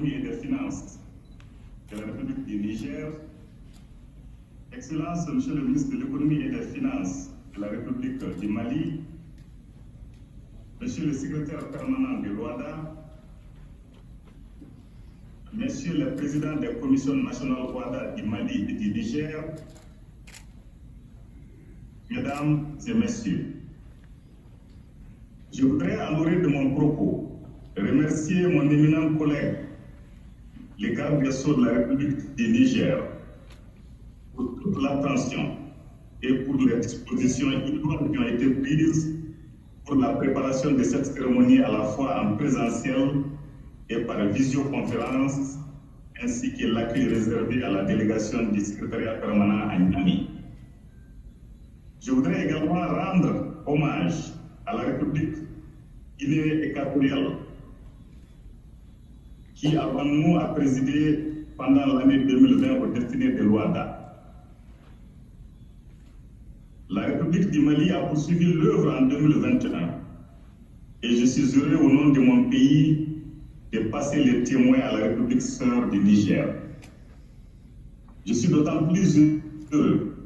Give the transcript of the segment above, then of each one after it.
l'économie et des finances de la République du Niger, Excellence, Monsieur le ministre de l'économie et des finances de la République du Mali, Monsieur le secrétaire permanent de l'OADA, Monsieur le président des commissions nationales OADA du Mali et du Niger, Mesdames et Messieurs, je voudrais à l'orée de mon propos remercier mon éminent collègue, le garde des Sceaux de la République du Niger, pour toute l'attention et pour les dispositions idoines qui ont été prises pour la préparation de cette cérémonie à la fois en présentiel et par visioconférence, ainsi que l'accueil réservé à la délégation du secrétariat permanent à Niamey. Je voudrais également rendre hommage à la République Guinée-Équatoriale, qui avant nous a présidé pendant l'année 2020 aux destinées de l'OADA. La République du Mali a poursuivi l'œuvre en 2021 et je suis heureux au nom de mon pays de passer les témoins à la République sœur du Niger. Je suis d'autant plus heureux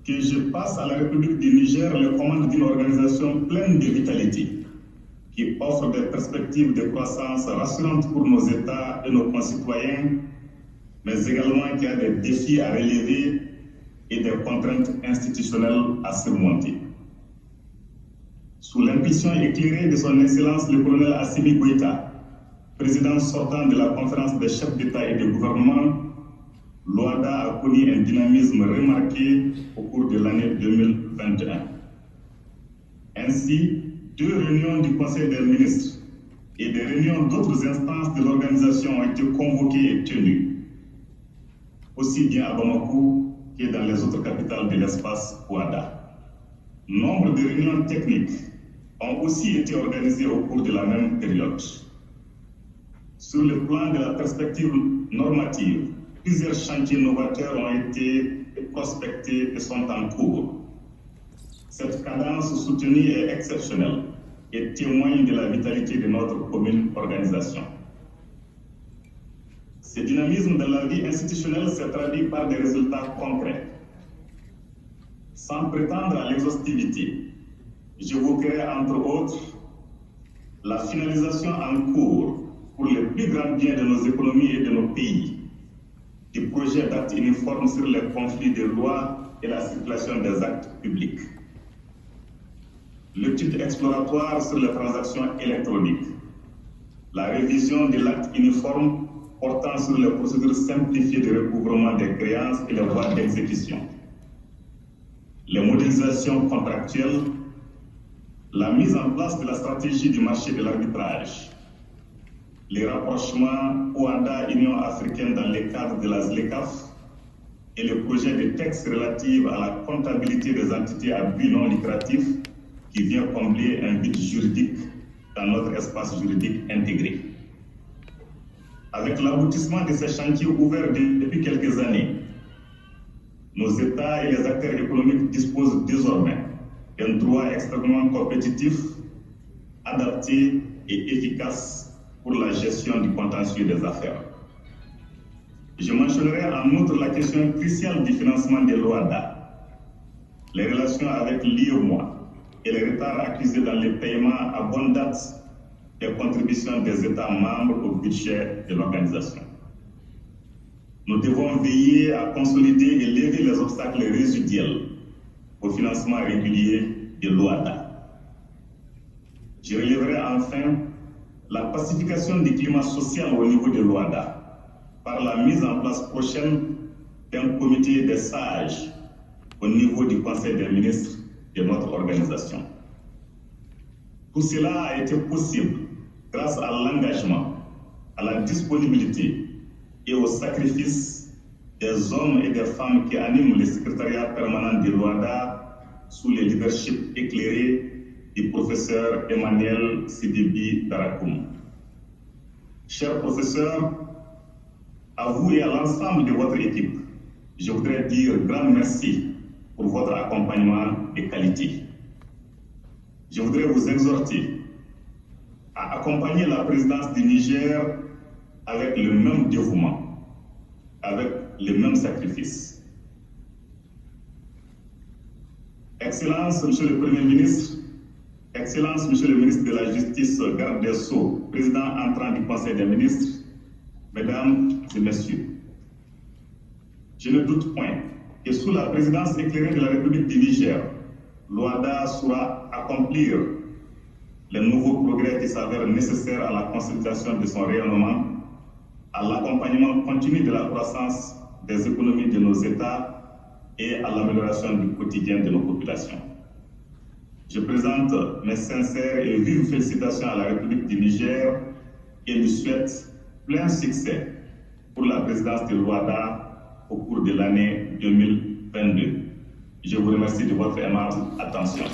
que je passe à la République du Niger les commandes d'une organisation pleine de vitalité qui offre des perspectives de croissance rassurantes pour nos États et nos concitoyens, mais également qui a des défis à relever et des contraintes institutionnelles à surmonter. Sous l'impulsion éclairée de son Excellence le colonel Assimi Goïta, président sortant de la conférence des chefs d'État et de gouvernement, l'OADA a connu un dynamisme remarqué au cours de l'année 2021. Ainsi, 2 réunions du Conseil des ministres et des réunions d'autres instances de l'organisation ont été convoquées et tenues, aussi bien à Bamako que dans les autres capitales de l'espace OADA. Nombre de réunions techniques ont aussi été organisées au cours de la même période. Sur le plan de la perspective normative, plusieurs chantiers novateurs ont été prospectés et sont en cours. Cette cadence soutenue est exceptionnelle et témoigne de la vitalité de notre commune organisation. Ce dynamisme de la vie institutionnelle s'est traduit par des résultats concrets. Sans prétendre à l'exhaustivité, j'évoquerai entre autres la finalisation en cours pour le plus grand bien de nos économies et de nos pays du projet d'acte uniforme sur les conflits de loi et la circulation des actes publics. L'étude exploratoire sur les transactions électroniques, la révision de l'acte uniforme portant sur les procédures simplifiées de recouvrement des créances et les voies d'exécution, les modélisations contractuelles, la mise en place de la stratégie du marché de l'arbitrage, les rapprochements OADA-Union africaine dans le cadre de la ZLECAF et le projet de texte relatif à la comptabilité des entités à but non lucratif qui vient combler un vide juridique dans notre espace juridique intégré. Avec l'aboutissement de ces chantiers ouverts depuis quelques années, nos États et les acteurs économiques disposent désormais d'un droit extrêmement compétitif, adapté et efficace pour la gestion du contentieux des affaires. Je mentionnerai en outre la question cruciale du financement de l'OADA, les relations avec l'IOMOA et les retards accusés dans les paiements à bonne date des contributions des États membres au budget de l'organisation. Nous devons veiller à consolider et lever les obstacles résiduels au financement régulier de l'OADA. Je relèverai enfin la pacification du climat social au niveau de l'OADA par la mise en place prochaine d'un comité des sages au niveau du Conseil des ministres de notre organisation. Tout cela a été possible grâce à l'engagement, à la disponibilité et au sacrifice des hommes et des femmes qui animent le secrétariat permanent de l'OADA sous le leadership éclairé du professeur Emmanuel Sidibi Darakoum. Chers professeurs, à vous et à l'ensemble de votre équipe, je voudrais dire grand merci pour votre accompagnement de qualité. Je voudrais vous exhorter à accompagner la présidence du Niger avec le même dévouement, avec les mêmes sacrifices. Excellences, Monsieur le Premier ministre, Excellences, Monsieur le ministre de la Justice, garde des Sceaux, président entrant du Conseil des ministres, Mesdames et Messieurs, je ne doute point que sous la présidence éclairée de la République du Niger, l'OHADA saura accomplir les nouveaux progrès qui s'avèrent nécessaires à la consolidation de son rayonnement, à l'accompagnement continu de la croissance des économies de nos États et à l'amélioration du quotidien de nos populations. Je présente mes sincères et vives félicitations à la République du Niger et lui souhaite plein succès pour la présidence de l'OHADA au cours de l'année 2022. Je vous remercie de votre aimable attention.